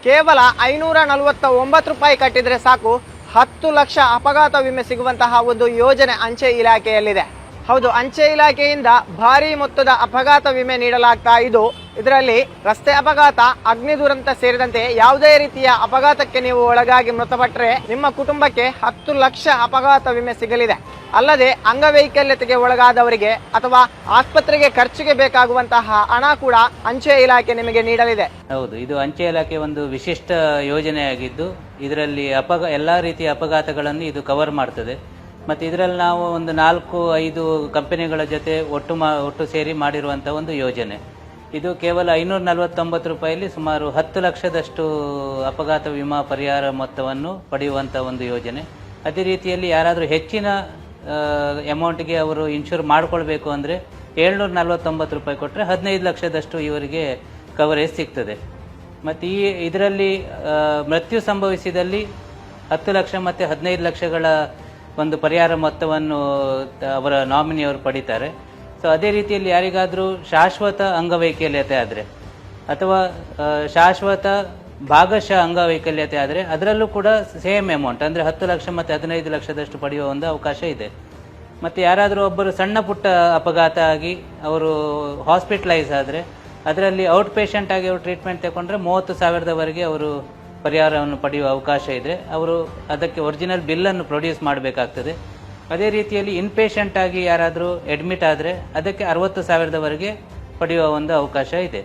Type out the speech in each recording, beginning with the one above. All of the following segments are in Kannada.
ಕೇವಲ 549 ರೂಪಾಯಿ ಕಟ್ಟಿದ್ರೆ ಸಾಕು 10 ಲಕ್ಷ ಅಪಘಾತ ವಿಮೆ ಸಿಗುವಂತಹ ಒಂದು ಯೋಜನೆ ಅಂಚೆ ಇಲಾಖೆಯಲ್ಲಿದೆ. ಹೌದು, ಅಂಚೆ ಇಲಾಖೆಯಿಂದ ಭಾರಿ ಮೊತ್ತದ ಅಪಘಾತ ವಿಮೆ ನೀಡಲಾಗ್ತಾ ಇದ್ದು, ಇದರಲ್ಲಿ ರಸ್ತೆ ಅಪಘಾತ, ಅಗ್ನಿ ದುರಂತ ಸೇರಿದಂತೆ ಯಾವುದೇ ರೀತಿಯ ಅಪಘಾತಕ್ಕೆ ನೀವು ಒಳಗಾಗಿ ಮೃತಪಟ್ಟರೆ ನಿಮ್ಮ ಕುಟುಂಬಕ್ಕೆ 10 ಲಕ್ಷ ಅಪಘಾತ ವಿಮೆ ಸಿಗಲಿದೆ. ಅಲ್ಲದೆ ಅಂಗವೈಕಲ್ಯತೆಗೆ ಒಳಗಾದವರಿಗೆ ಅಥವಾ ಆಸ್ಪತ್ರೆಗೆ ಖರ್ಚಿಗೆ ಬೇಕಾಗುವಂತಹ ಹಣ ಕೂಡ ಅಂಚೆ ಇಲಾಖೆ ನಿಮಗೆ ನೀಡಲಿದೆ. ಹೌದು, ಇದು ಅಂಚೆ ಇಲಾಖೆ ಒಂದು ವಿಶಿಷ್ಟ ಯೋಜನೆಯಾಗಿದ್ದು ಇದರಲ್ಲಿ ಎಲ್ಲಾ ರೀತಿಯ ಅಪಘಾತಗಳನ್ನು ಇದು ಕವರ್ ಮಾಡ್ತದೆ. ಮತ್ತು ಇದರಲ್ಲಿ ನಾವು ಒಂದು 4-5 ಕಂಪನಿಗಳ ಜೊತೆ ಒಟ್ಟು ಸೇರಿ ಮಾಡಿರುವಂಥ ಒಂದು ಯೋಜನೆ. ಇದು ಕೇವಲ 549 ರೂಪಾಯಿಯಲ್ಲಿ ಸುಮಾರು 10 ಲಕ್ಷದಷ್ಟು ಅಪಘಾತ ವಿಮಾ ಪರಿಹಾರ ಮೊತ್ತವನ್ನು ಪಡೆಯುವಂಥ ಒಂದು ಯೋಜನೆ. ಅದೇ ರೀತಿಯಲ್ಲಿ ಯಾರಾದರೂ ಹೆಚ್ಚಿನ ಅಮೌಂಟ್ಗೆ ಅವರು ಇನ್ಶೂರ್ ಮಾಡಿಕೊಳ್ಬೇಕು ಅಂದರೆ 749 ರೂಪಾಯಿ ಕೊಟ್ಟರೆ 15 ಲಕ್ಷದಷ್ಟು ಇವರಿಗೆ ಕವರೇಜ್ ಸಿಗ್ತದೆ. ಮತ್ತು ಇದರಲ್ಲಿ ಮೃತ್ಯು ಸಂಭವಿಸಿದಲ್ಲಿ 10 ಲಕ್ಷ ಮತ್ತು 15 ಲಕ್ಷಗಳ ಒಂದು ಪರಿಹಾರ ಮೊತ್ತವನ್ನು ಅವರ ನಾಮಿನಿಯವರು ಪಡಿತಾರೆ. ಸೊ ಅದೇ ರೀತಿಯಲ್ಲಿ ಯಾರಿಗಾದರೂ ಶಾಶ್ವತ ಅಂಗವೈಕಲ್ಯತೆ ಆದರೆ ಅಥವಾ ಶಾಶ್ವತ ಭಾಗಶಃ ಅಂಗವೈಕಲ್ಯತೆ ಆದರೆ ಅದರಲ್ಲೂ ಕೂಡ ಸೇಮ್ ಅಮೌಂಟ್ ಅಂದರೆ 10 ಲಕ್ಷ ಮತ್ತು 15 ಲಕ್ಷದಷ್ಟು ಪಡೆಯುವ ಒಂದು ಅವಕಾಶ ಇದೆ. ಮತ್ತು ಯಾರಾದರೂ ಒಬ್ಬರು ಸಣ್ಣ ಪುಟ್ಟ ಅಪಘಾತ ಆಗಿ ಅವರು ಹಾಸ್ಪಿಟಲೈಸ್ ಆದರೆ ಅದರಲ್ಲಿ ಔಟ್ ಪೇಷಂಟ್ ಆಗಿ ಅವರು ಟ್ರೀಟ್ಮೆಂಟ್ ತಗೊಂಡ್ರೆ 30,000ದವರೆಗೆ ಅವರು ಪರಿಹಾರವನ್ನು ಪಡೆಯುವ ಅವಕಾಶ ಇದೆ. ಅವರು ಅದಕ್ಕೆ ಒರಿಜಿನಲ್ ಬಿಲ್ಲನ್ನು ಪ್ರೊಡ್ಯೂಸ್ ಮಾಡಬೇಕಾಗ್ತದೆ. ಅದೇ ರೀತಿಯಲ್ಲಿ ಇನ್ಪೇಷಂಟ್ ಆಗಿ ಯಾರಾದರೂ ಅಡ್ಮಿಟ್ ಆದರೆ ಅದಕ್ಕೆ 60,000ದವರೆಗೆ ಪಡೆಯುವ ಒಂದು ಅವಕಾಶ ಇದೆ.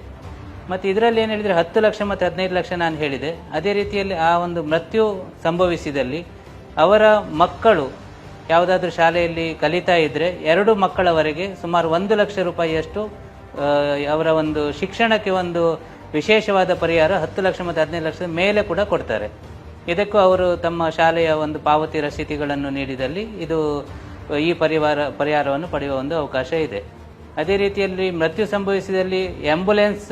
ಮತ್ತು ಇದರಲ್ಲಿ ಏನು ಹೇಳಿದರೆ 10 ಲಕ್ಷ ಮತ್ತು 15 ಲಕ್ಷ ನಾನು ಹೇಳಿದೆ. ಅದೇ ರೀತಿಯಲ್ಲಿ ಆ ಒಂದು ಮೃತ್ಯು ಸಂಭವಿಸಿದಲ್ಲಿ ಅವರ ಮಕ್ಕಳು ಯಾವುದಾದ್ರೂ ಶಾಲೆಯಲ್ಲಿ ಕಲಿತಾ ಇದ್ದರೆ 2 ಮಕ್ಕಳವರೆಗೆ ಸುಮಾರು 1 ಲಕ್ಷ ರೂಪಾಯಿಯಷ್ಟು ಅವರ ಒಂದು ಶಿಕ್ಷಣಕ್ಕೆ ಒಂದು ವಿಶೇಷವಾದ ಪರಿಹಾರ 10 ಲಕ್ಷ ಮತ್ತು 15 ಲಕ್ಷದ ಮೇಲೆ ಕೂಡ ಕೊಡ್ತಾರೆ. ಇದಕ್ಕೂ ಅವರು ತಮ್ಮ ಶಾಲೆಯ ಒಂದು ಪಾವತಿ ರಸೀತಿಗಳನ್ನು ನೀಡಿದಲ್ಲಿ ಈ ಪರಿಹಾರವನ್ನು ಪಡೆಯುವ ಒಂದು ಅವಕಾಶ ಇದೆ. ಅದೇ ರೀತಿಯಲ್ಲಿ ಮೃತ್ಯು ಸಂಭವಿಸಿದಲ್ಲಿ ಆಂಬ್ಯುಲೆನ್ಸ್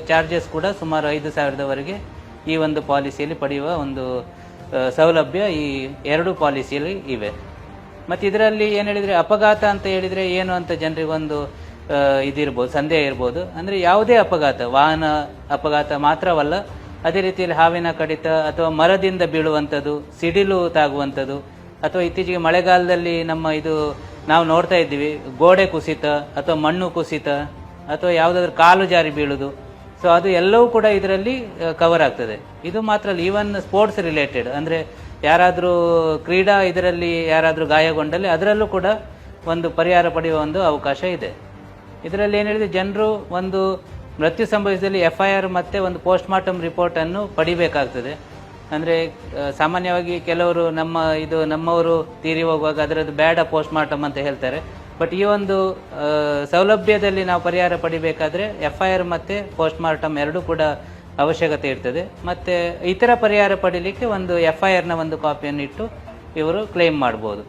ಚಾರ್ಜಸ್ ಕೂಡ ಸುಮಾರು 5,000ದವರೆಗೆ ಈ ಒಂದು ಪಾಲಿಸಿಯಲ್ಲಿ ಪಡೆಯುವ ಒಂದು ಸೌಲಭ್ಯ ಈ 2 ಪಾಲಿಸಿಯಲ್ಲಿ ಇವೆ. ಮತ್ತು ಇದರಲ್ಲಿ ಏನು ಹೇಳಿದರೆ ಅಪಘಾತ ಅಂತ ಹೇಳಿದರೆ ಏನು ಅಂತ ಜನರಿಗೊಂದು ಇದಿರ್ಬೋದು, ಸಂದೇಹ ಇರ್ಬೋದು. ಅಂದರೆ ಯಾವುದೇ ಅಪಘಾತ, ವಾಹನ ಅಪಘಾತ ಮಾತ್ರವಲ್ಲ, ಅದೇ ರೀತಿಯಲ್ಲಿ ಹಾವಿನ ಕಡಿತ ಅಥವಾ ಮರದಿಂದ ಬೀಳುವಂಥದ್ದು, ಸಿಡಿಲು ತಾಗುವಂಥದ್ದು, ಅಥವಾ ಇತ್ತೀಚೆಗೆ ಮಳೆಗಾಲದಲ್ಲಿ ನಾವು ನೋಡ್ತಾ ಇದ್ದೀವಿ ಗೋಡೆ ಕುಸಿತ ಅಥವಾ ಮಣ್ಣು ಕುಸಿತ ಅಥವಾ ಯಾವುದಾದ್ರೂ ಕಾಲು ಜಾರಿ ಬೀಳುವುದು. ಸೊ ಅದು ಎಲ್ಲವೂ ಕೂಡ ಇದರಲ್ಲಿ ಕವರ್ ಆಗ್ತದೆ. ಇದು ಮಾತ್ರ ಅಲ್ಲ, ಈವನ್ ಸ್ಪೋರ್ಟ್ಸ್ ರಿಲೇಟೆಡ್ ಅಂದರೆ ಯಾರಾದರೂ ಕ್ರೀಡಾ ಇದರಲ್ಲಿ ಯಾರಾದರೂ ಗಾಯಗೊಂಡಲ್ಲಿ ಅದರಲ್ಲೂ ಕೂಡ ಒಂದು ಪರಿಹಾರ ಪಡೆಯುವ ಒಂದು ಅವಕಾಶ ಇದೆ. ಇದರಲ್ಲಿ ಏನು ಹೇಳಿದರೆ ಜನರು ಒಂದು ಮೃತ್ಯು ಸಂಭವಿಸಿದಲ್ಲಿ FIR ಮತ್ತು ಒಂದು ಪೋಸ್ಟ್ಮಾರ್ಟಮ್ ರಿಪೋರ್ಟನ್ನು ಪಡಿಬೇಕಾಗ್ತದೆ. ಅಂದರೆ ಸಾಮಾನ್ಯವಾಗಿ ಕೆಲವರು ನಮ್ಮವರು ತೀರಿ ಹೋಗುವಾಗ ಅದರದ್ದು ಬೇಡ ಪೋಸ್ಟ್ಮಾರ್ಟಮ್ ಅಂತ ಹೇಳ್ತಾರೆ. ಬಟ್ ಈ ಒಂದು ಸೌಲಭ್ಯದಲ್ಲಿ ನಾವು ಪರಿಹಾರ ಪಡಿಬೇಕಾದ್ರೆ FIR ಮತ್ತು ಪೋಸ್ಟ್ಮಾರ್ಟಮ್ ಎರಡೂ ಕೂಡ ಅವಶ್ಯಕತೆ ಇರ್ತದೆ. ಮತ್ತು ಇತರ ಪರಿಹಾರ ಪಡೀಲಿಕ್ಕೆ ಒಂದು FIRನ ಒಂದು ಕಾಪಿಯನ್ನು ಇಟ್ಟು ಇವರು ಕ್ಲೇಮ್ ಮಾಡ್ಬೋದು.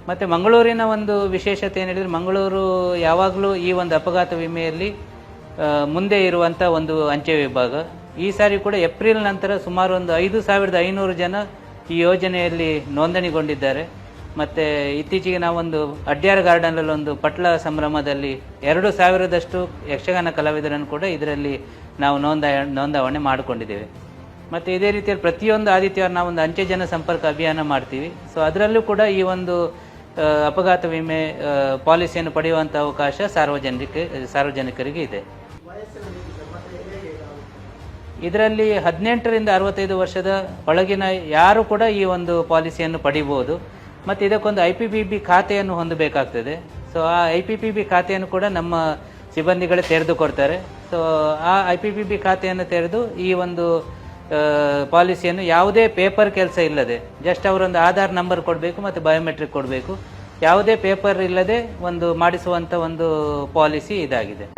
ಮತ್ತು ಮಂಗಳೂರಿನ ಒಂದು ವಿಶೇಷತೆ ಏನು ಹೇಳಿದರೆ, ಮಂಗಳೂರು ಯಾವಾಗಲೂ ಈ ಒಂದು ಅಪಘಾತ ವಿಮೆಯಲ್ಲಿ ಮುಂದೆ ಇರುವಂಥ ಒಂದು ಅಂಚೆ ವಿಭಾಗ. ಈ ಸಾರಿ ಕೂಡ ಏಪ್ರಿಲ್ ನಂತರ ಸುಮಾರು ಒಂದು 5,500 ಜನ ಈ ಯೋಜನೆಯಲ್ಲಿ ನೋಂದಣಿಗೊಂಡಿದ್ದಾರೆ. ಮತ್ತು ಇತ್ತೀಚೆಗೆ ನಾವೊಂದು ಅಡ್ಯಾರ್ ಗಾರ್ಡನಲ್ಲಿ ಒಂದು ಪಟ್ಲ ಸಂಭ್ರಮದಲ್ಲಿ 2,000ದಷ್ಟು ಯಕ್ಷಗಾನ ಕಲಾವಿದರನ್ನು ಕೂಡ ಇದರಲ್ಲಿ ನಾವು ನೋಂದಾವಣೆ ಮಾಡಿಕೊಂಡಿದ್ದೇವೆ. ಮತ್ತು ಇದೇ ರೀತಿಯಲ್ಲಿ ಪ್ರತಿಯೊಂದು ಆದಿತ್ಯವಾರ ನಾವೊಂದು ಅಂಚೆ ಜನ ಸಂಪರ್ಕ ಅಭಿಯಾನ ಮಾಡ್ತೀವಿ. ಸೊ ಅದರಲ್ಲೂ ಕೂಡ ಈ ಒಂದು ಅಪಘಾತ ವಿಮೆ ಪಾಲಿಸಿಯನ್ನು ಪಡೆಯುವಂಥ ಅವಕಾಶ ಸಾರ್ವಜನಿಕರಿಗೆ ಇದೆ. ಇದರಲ್ಲಿ 18ರಿಂದ 65 ವರ್ಷದ ಒಳಗಿನ ಯಾರು ಕೂಡ ಈ ಒಂದು ಪಾಲಿಸಿಯನ್ನು ಪಡಿಬೋದು. ಮತ್ತು ಇದಕ್ಕೊಂದು IPPB ಖಾತೆಯನ್ನು ಹೊಂದಬೇಕಾಗ್ತದೆ. ಸೊ ಆ IPPB ಖಾತೆಯನ್ನು ಕೂಡ ನಮ್ಮ ಸಿಬ್ಬಂದಿಗಳೇ ತೆರೆದುಕೊಡ್ತಾರೆ. ಸೊ ಆ IPPB ಖಾತೆಯನ್ನು ತೆರೆದು ಈ ಒಂದು ಪಾಲಿಸಿಯನ್ನು ಯಾವುದೇ ಪೇಪರ್ ಕೆಲಸ ಇಲ್ಲದೆ, ಜಸ್ಟ್ ಅವರೊಂದು ಆಧಾರ್ ನಂಬರ್ ಕೊಡಬೇಕು ಮತ್ತು ಬಯೋಮೆಟ್ರಿಕ್ ಕೊಡಬೇಕು, ಯಾವುದೇ ಪೇಪರ್ ಇಲ್ಲದೆ ಒಂದು ಮಾಡಿಸುವಂಥ ಒಂದು ಪಾಲಿಸಿ ಇದಾಗಿದೆ.